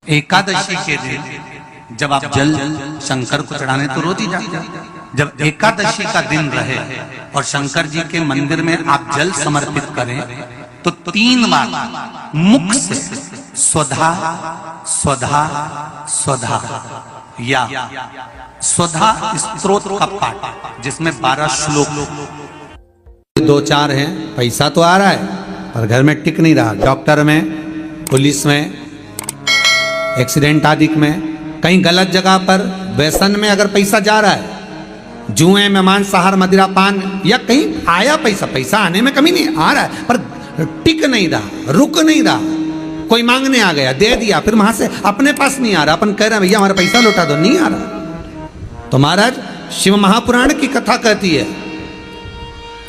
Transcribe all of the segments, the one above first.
एकादशी के दिन जब आप जल शंकर को चढ़ाने तो रोज ही जाते हैं। जब एकादशी का दिन रहे और शंकर जी के मंदिर में आप जल समर्पित करें तो 3 बार मुख से स्वधा स्वधा स्वधा या स्वधा स्तोत्र का पाठ, जिसमें 12 श्लोक 2-4 हैं। पैसा तो आ रहा है पर घर में टिक नहीं रहा। डॉक्टर में, पुलिस में, एक्सीडेंट आदि में, कहीं गलत जगह पर, व्यसन में अगर पैसा जा रहा है, जुए में, मांसाहार, मदिरा पान, या कहीं आया पैसा आने में कमी नहीं, आ रहा है पर टिक नहीं रहा, रुक नहीं रहा। कोई मांगने आ गया, दे दिया, फिर वहां से अपने पास नहीं आ रहा, अपन कह रहे हैं भैया हमारा पैसा लौटा दो, नहीं आ रहा। तो महाराज शिव महापुराण की कथा कहती है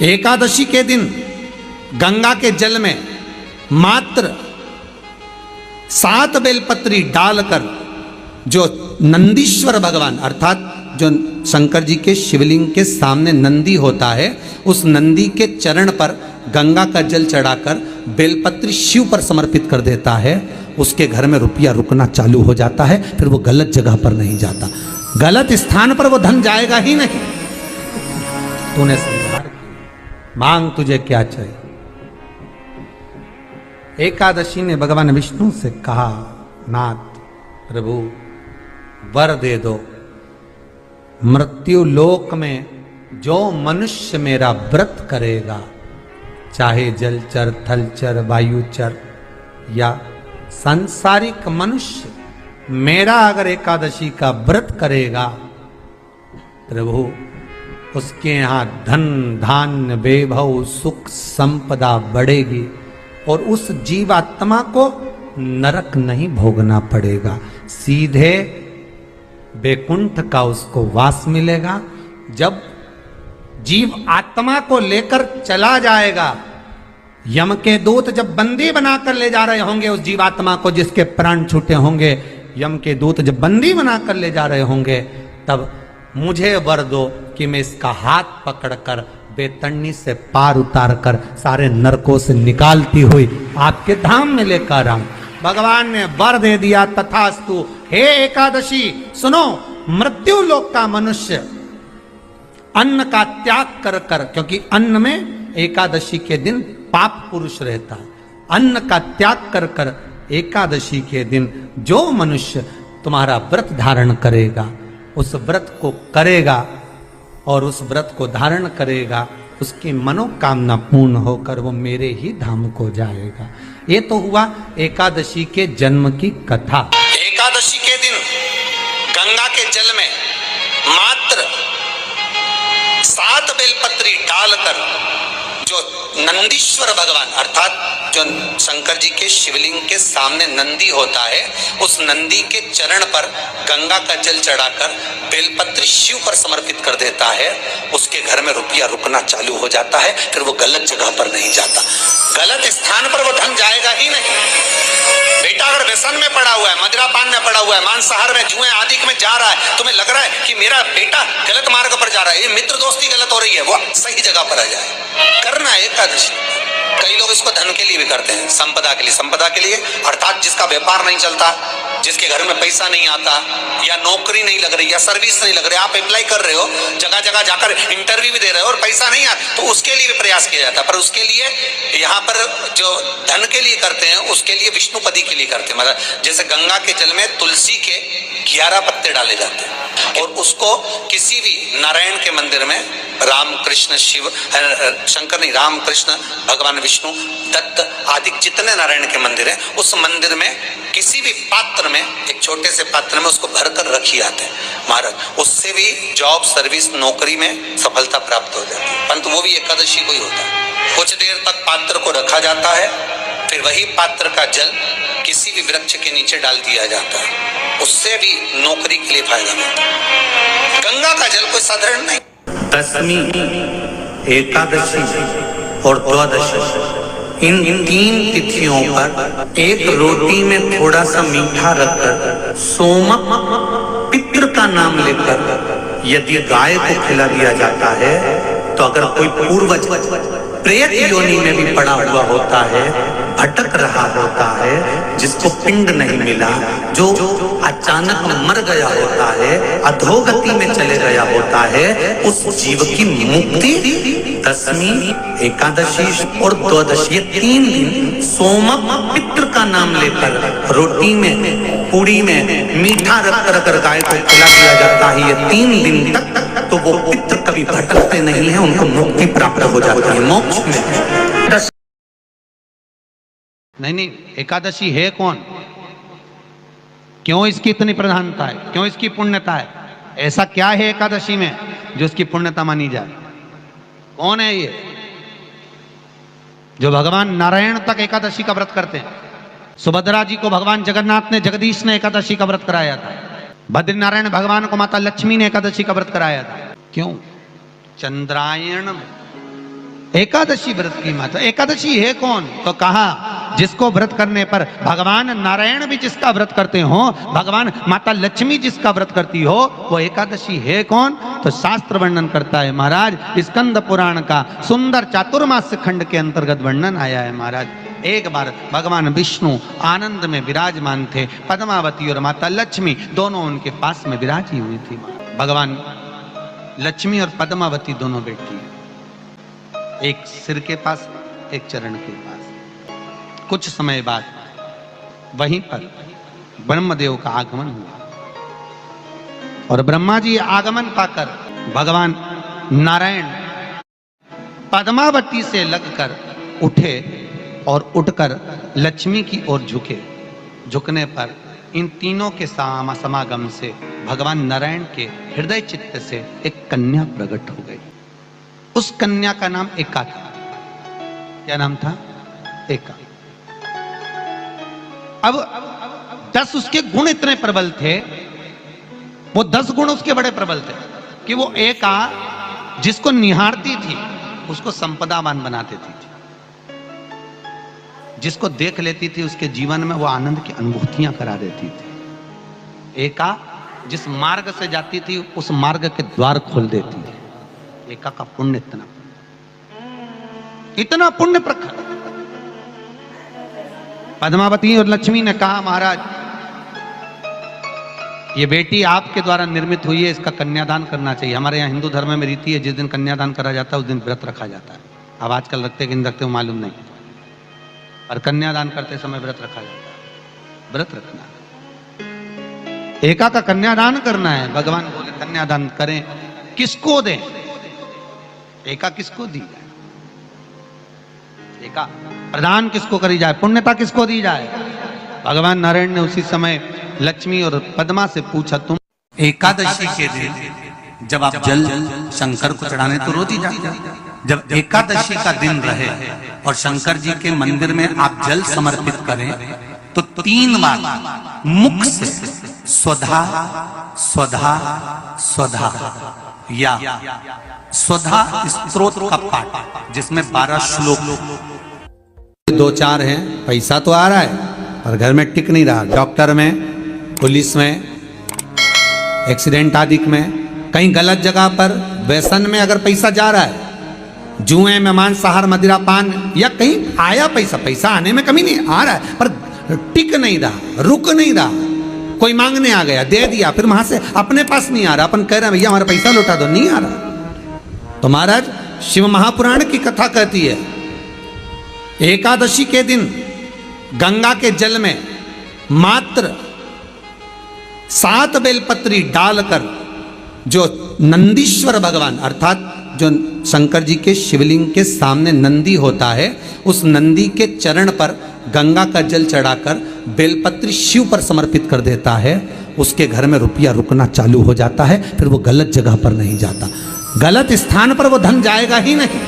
एकादशी के दिन गंगा के जल में मात्र 7 बेलपत्री डालकर जो नंदीश्वर भगवान अर्थात जो शंकर जी के शिवलिंग के सामने नंदी होता है, उस नंदी के चरण पर गंगा का जल चढ़ाकर बेलपत्री शिव पर समर्पित कर देता है, उसके घर में रुपया रुकना चालू हो जाता है। फिर वो गलत जगह पर नहीं जाता, गलत स्थान पर वो धन जाएगा ही नहीं। तूने समझा, मांग तुझे क्या चाहिए। एकादशी ने भगवान विष्णु से कहा, नाथ प्रभु वर दे दो, मृत्यु लोक में जो मनुष्य मेरा व्रत करेगा, चाहे जलचर, थलचर, वायुचर या सांसारिक मनुष्य, मेरा अगर एकादशी का व्रत करेगा, प्रभु उसके यहाँ धन धान्य वैभव सुख संपदा बढ़ेगी और उस जीवात्मा को नरक नहीं भोगना पड़ेगा, सीधे वैकुंठ का उसको वास मिलेगा। जब जीव आत्मा को लेकर चला जाएगा, यम के दूत जब बंदी बनाकर ले जा रहे होंगे उस जीवात्मा को, जिसके प्राण छूटे होंगे, यम के दूत जब बंदी बनाकर ले जा रहे होंगे, तब मुझे वर दो कि मैं इसका हाथ पकड़कर बेतन्नी से पार उतार कर सारे नरकों से निकालती हुई आपके धाम में लेकर आऊं। भगवान ने वर दे दिया, तथास्तु। हे एकादशी सुनो, मृत्यु लोक का मनुष्य अन्न का त्याग कर कर, क्योंकि अन्न में एकादशी के दिन पाप पुरुष रहता है, अन्न का त्याग कर कर एकादशी के दिन जो मनुष्य तुम्हारा व्रत धारण करेगा, उस व्रत को करेगा और उस व्रत को धारण करेगा, उसकी मनोकामना पूर्ण होकर वो मेरे ही धाम को जाएगा। ये तो हुआ एकादशी के जन्म की कथा। एकादशी के दिन गंगा के जल में मात्र 7 बेलपत्री डालकर जो नंदीश्वर भगवान अर्थात जो शंकर जी के शिवलिंग के सामने नंदी होता है, उस नंदी के चरण पर गंगा का जल चढ़ाकर बेलपत्री शिव पर समर्पित कर देता है, उसके घर में रुपया रुकना चालू हो जाता है। फिर वो गलत जगह पर नहीं जाता, गलत स्थान पर वो धन जाएगा ही नहीं। बेटा अगर व्यसन में पड़ा हुआ है, मदिरा पान में पड़ा हुआ है, मांसाहार में, जुए आदि में जा रहा है, तुम्हें लग रहा है कि मेरा बेटा गलत मार्ग पर जा रहा है, ये मित्र दोस्ती गलत हो रही है, वो सही जगह पर आ जाए। करना है एकादशी। कई लोग इसको धन के लिए भी करते हैं, संपदा के लिए। संपदा के लिए अर्थात जिसका व्यापार नहीं चलता, जिसके घर में पैसा नहीं आता, या नौकरी नहीं लग रही, या सर्विस नहीं लग रही, आप अप्लाई कर रहे हो, जगह जगह जाकर इंटरव्यू भी दे रहे हो और पैसा नहीं आता, तो उसके लिए भी प्रयास किया जाता है। पर उसके लिए यहाँ पर जो धन के लिए करते हैं, उसके लिए विष्णुपदी के लिए करते हैं। मतलब जैसे गंगा के जल में तुलसी के 11 पत्ते डाले जाते हैं और उसको किसी भी नारायण के मंदिर में, राम कृष्ण शिव शंकर नहीं, राम कृष्ण भगवान विष्णु दत्त आदि जितने नारायण के मंदिर हैं, उस मंदिर में किसी भी पात्र में, एक छोटे से पात्र में उसको भरकर रखी जाते हैं महाराज। उससे भी जॉब, सर्विस, नौकरी में सफलता प्राप्त हो जाती है। परंतु वो भी एकादशी को ही होता है। कुछ देर तक पात्र को रखा जाता है, फिर वही पात्र का जल किसी भी वृक्ष के नीचे डाल दिया जाता है, उससे भी नौकरी के लिए फायदा मिलता है। गंगा का जल कोई साधारण नहीं। दशमी, एकादशी और द्वादशी, इन 3 तिथियों पर एक रोटी में थोड़ा सा मीठा रखकर सोमक पितृ का नाम लेकर यदि गाय को खिला दिया जाता है, तो अगर कोई पूर्वज प्रेत योनि में भी पड़ा हुआ होता है, भटक रहा होता है, जिसको पिंड नहीं मिला, जो अचानक मर गया होता है, अधोगति में चले गया होता है, उस जीव की मुक्ति दशमी, एकादशी और द्वादशी, ये 3 दिन सोमक पितृ का नाम लेकर रोटी में, पूड़ी में मीठा रखकर गाय को खिला दिया जाता है। ये 3 दिन तक तो वो पितृ कभी भटकते नहीं है, उनको मुक्ति प्राप्त हो जाती है, मोक्ष में। नहीं, एकादशी है कौन? क्यों इसकी इतनी प्रधानता है? क्यों इसकी पुण्यता है? ऐसा क्या है एकादशी में जो इसकी पुण्यता मानी जाए? कौन है ये जो भगवान नारायण तक एकादशी का व्रत करते हैं? सुभद्रा जी को भगवान जगन्नाथ ने, जगदीश ने एकादशी का व्रत कराया था। बद्रीनारायण भगवान को माता लक्ष्मी ने एकादशी का व्रत कराया था। क्यों? चंद्रायण एकादशी व्रत की माता। एकादशी है कौन? तो कहा जिसको व्रत करने पर भगवान नारायण भी जिसका व्रत करते हो, भगवान माता लक्ष्मी जिसका व्रत करती हो, वो एकादशी है कौन? तो शास्त्र वर्णन करता है महाराज, स्कंद पुराण का सुंदर चातुर्मास्य खंड के अंतर्गत वर्णन आया है महाराज। एक बार भगवान विष्णु आनंद में विराजमान थे, पद्मावती और माता लक्ष्मी दोनों उनके पास में विराजी हुई थी। भगवान लक्ष्मी और पद्मावती दोनों बैठी हैं, एक सिर के पास, एक चरण के पास। कुछ समय बाद वहीं पर ब्रह्मदेव का आगमन हुआ और ब्रह्मा जी आगमन पाकर भगवान नारायण पद्मावती से लगकर उठे और उठकर लक्ष्मी की ओर झुके। झुकने पर इन तीनों के समागम से भगवान नारायण के हृदय चित्त से एक कन्या प्रकट हो गई। उस कन्या का नाम एका था। क्या नाम था? एका। अब 10 उसके गुण इतने प्रबल थे, वो 10 गुण उसके बड़े प्रबल थे कि वो एका जिसको निहारती थी उसको संपदावान बना देती थी, जिसको देख लेती थी उसके जीवन में वो आनंद की अनुभूतियां करा देती थी। एका जिस मार्ग से जाती थी उस मार्ग के द्वार खोल देती थी। एका का पुण्य इतना पुण्य प्रखर। पद्मावती और लक्ष्मी ने कहा महाराज ये बेटी आपके द्वारा निर्मित हुई है, इसका कन्यादान करना चाहिए। हमारे यहाँ हिंदू धर्म में रीति है, जिस दिन कन्यादान करा जाता है उस दिन व्रत रखा जाता है। अब आजकल रखते कि नहीं रखते हो मालूम नहीं, और कन्यादान करते समय व्रत रखा जाता है। व्रत रखना, एका का कन्यादान करना है। भगवान बोले कन्यादान करें, किसको दें? एका किसको दी जाए? एका प्रदान किसको करी जाए? पुण्यता किसको दी जाए? भगवान नारायण ने उसी समय लक्ष्मी और पद्मा से पूछा, तुम एकादशी के दिन जब आप जल शंकर को चढ़ाने तो रोज ही जाते हैं। जब एकादशी का दिन रहे और शंकर जी के मंदिर में आप जल समर्पित करें तो 3 बार मुख से स्वधा स्वधा स्वधा या स्वधा स्तोत्र का पाठ, जिसमें 12 श्लोक। 2-4 हैं, पैसा तो आ रहा है पर घर में टिक नहीं रहा। डॉक्टर में, पुलिस में, एक्सीडेंट आदि में, कहीं गलत जगह पर व्यसन में अगर पैसा जा रहा है, जुए में, मांसाहार, मदिरा पान, या कहीं आया पैसा, पैसा आने में कमी नहीं, आ रहा है पर टिक नहीं रहा, रुक नहीं रहा। कोई मांगने आ गया, दे दिया, फिर वहां से अपने पास नहीं आ रहा, अपन कह रहे हैं भैया हमारा पैसा लौटा दो, नहीं आ रहा। तो महाराज शिव महापुराण की कथा कहती है एकादशी के दिन गंगा के जल में मात्र 7 बेलपत्री डालकर जो नंदीश्वर भगवान अर्थात जो शंकर जी के शिवलिंग के सामने नंदी होता है, उस नंदी के चरण पर गंगा का जल चढ़ाकर बेलपत्री शिव पर समर्पित कर देता है, उसके घर में रुपया रुकना चालू हो जाता है। फिर वो गलत जगह पर नहीं जाता, गलत स्थान पर वो धन जाएगा ही नहीं।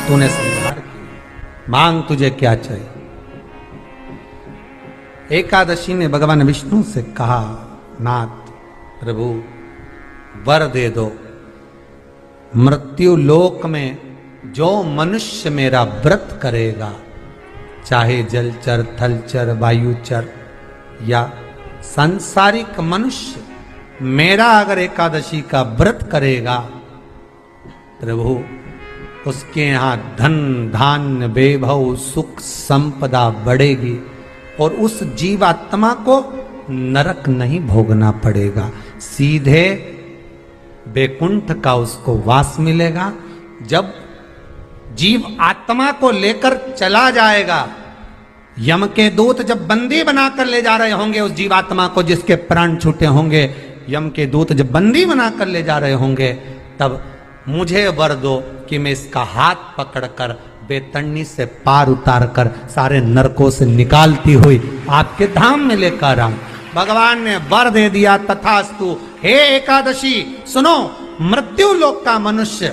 तूने समझा, मांग तुझे क्या चाहिए। एकादशी ने भगवान विष्णु से कहा, नाथ प्रभु वर दे दो, मृत्यु लोक में जो मनुष्य मेरा व्रत करेगा, चाहे जलचर, थलचर, वायुचर या सांसारिक मनुष्य, मेरा अगर एकादशी का व्रत करेगा प्रभु उसके यहाँ धन धान्य वैभव सुख संपदा बढ़ेगी और उस जीवात्मा को नरक नहीं भोगना पड़ेगा, सीधे वैकुंठ का उसको वास मिलेगा। जब जीव आत्मा को लेकर चला जाएगा, यम के दूत जब बंदी बनाकर ले जा रहे होंगे उस जीवात्मा को, जिसके प्राण छूटे होंगे, यम के दूत जब बंदी बनाकर ले जा रहे होंगे, तब मुझे वर दो कि मैं इसका हाथ पकड़कर बेतरनी से पार उतार कर सारे नरकों से निकालती हुई आपके धाम में लेकर आऊं। भगवान ने वर दे दिया, तथास्तु। हे एकादशी सुनो, मृत्यु लोक का मनुष्य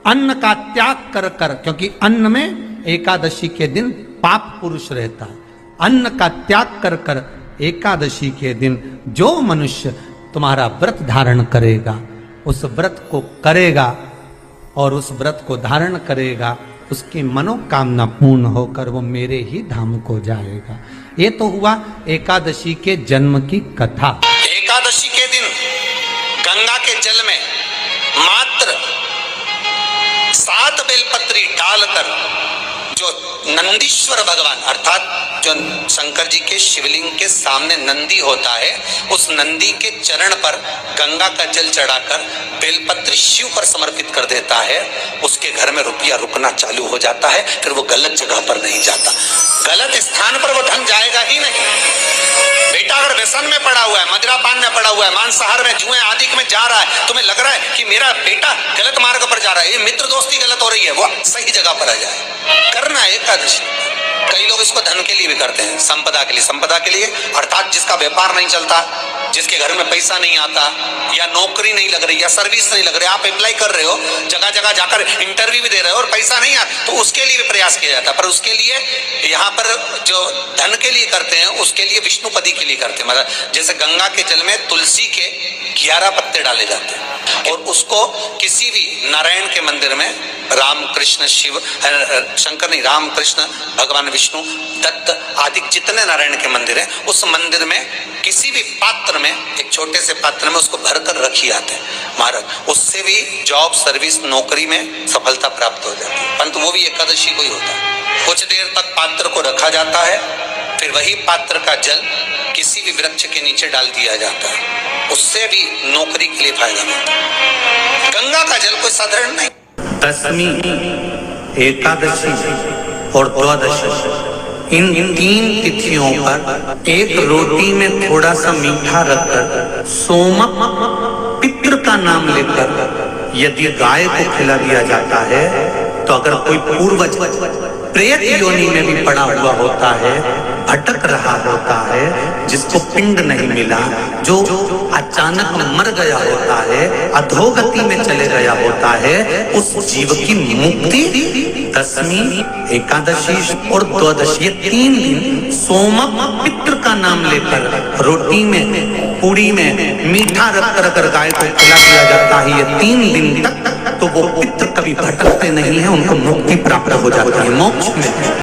अन्न का त्याग कर कर, क्योंकि अन्न में एकादशी के दिन पाप पुरुष रहता है, अन्न का त्याग कर कर एकादशी के दिन जो मनुष्य तुम्हारा व्रत धारण करेगा, उस व्रत को करेगा और उस व्रत को धारण करेगा, उसकी मनोकामना पूर्ण होकर वो मेरे ही धाम को जाएगा। ये तो हुआ एकादशी के जन्म की कथा। एकादशी के दिन गंगा के जल में मात्र 7 बेलपत्री डालकर जो नंदीश्वर भगवान अर्थात जो शंकर जी के शिवलिंग के सामने नंदी होता है, उस नंदी के चरण पर गंगा का जल चढ़ाकर बेलपत्री शिव पर समर्पित कर देता है, उसके घर में रुपया रुकना चालू हो जाता है। फिर वो गलत जगह पर नहीं जाता, गलत स्थान पर वो धन जाएगा ही नहीं। बेटा अगर व्यसन में पड़ा हुआ है, मदिरापान में पड़ा हुआ है, मांसाहार में, जुए आदि में जा रहा है, तुम्हें लग रहा है कि मेरा बेटा गलत मार्ग पर जा रहा है, ये मित्र दोस्ती गलत हो रही है, वो सही जगह पर आ जाए। करना है एकादशी। कई लोग इसको धन के लिए भी करते हैं, संपदा के लिए। संपदा के लिए अर्थात जिसका व्यापार नहीं चलता, जिसके घर में पैसा नहीं आता, या नौकरी नहीं लग रही, या सर्विस नहीं लग रही, आप अप्लाई कर रहे हो, जगह जगह जाकर इंटरव्यू भी दे रहे हो और पैसा नहीं आता, तो उसके लिए भी प्रयास किया जाता है। पर उसके लिए यहाँ पर जो धन के लिए करते हैं, उसके लिए विष्णुपदी के लिए करते हैं। मतलब जैसे गंगा के जल में तुलसी के 11 पत्ते डाले जाते हैं और उसको किसी भी नारायण के मंदिर में राम कृष्ण शिव शंकर नहीं, राम कृष्ण भगवान विष्णु दत्त आदि जितने नारायण के मंदिर हैं, उस मंदिर में किसी भी पात्र में, एक छोटे से पात्र में उसको भरकर रखी आते हैं महाराज। उससे भी जॉब सर्विस नौकरी में सफलता प्राप्त हो जाती है। परंतु वो भी एकादशी को ही होता है। कुछ देर तक पात्र को रखा जाता है, फिर वही पात्र का जल किसी भी वृक्ष के नीचे डाल दिया जाता है, उससे भी नौकरी के लिए फायदा मिलता है। गंगा का जल कोई साधारण नहीं। दशमी, एकादशी और द्वादशी, इन 3 तिथियों पर एक रोटी में थोड़ा सा मीठा रखकर सोमक पितृ का नाम लेकर यदि गाय को खिला दिया जाता है, तो अगर कोई पूर्वज प्रेत योनि में भी पड़ा हुआ होता है, भटक रहा होता है, जिसको पिंड नहीं मिला, जो अचानक मर गया होता है, अधोगति में चले गया होता है, उस जीव की मुक्ति दशमी, एकादशी और द्वादशी, ये 3 दिन सोमक पितृ का नाम लेकर रोटी में, पूरी में मीठा रखकर अगर गाय को खिला दिया जाता है, ये 3 दिन तक, तो वो पितृ कभी भटकते नहीं है, उनको मुक्ति प्राप्त हो जाती है, मोक्ष में।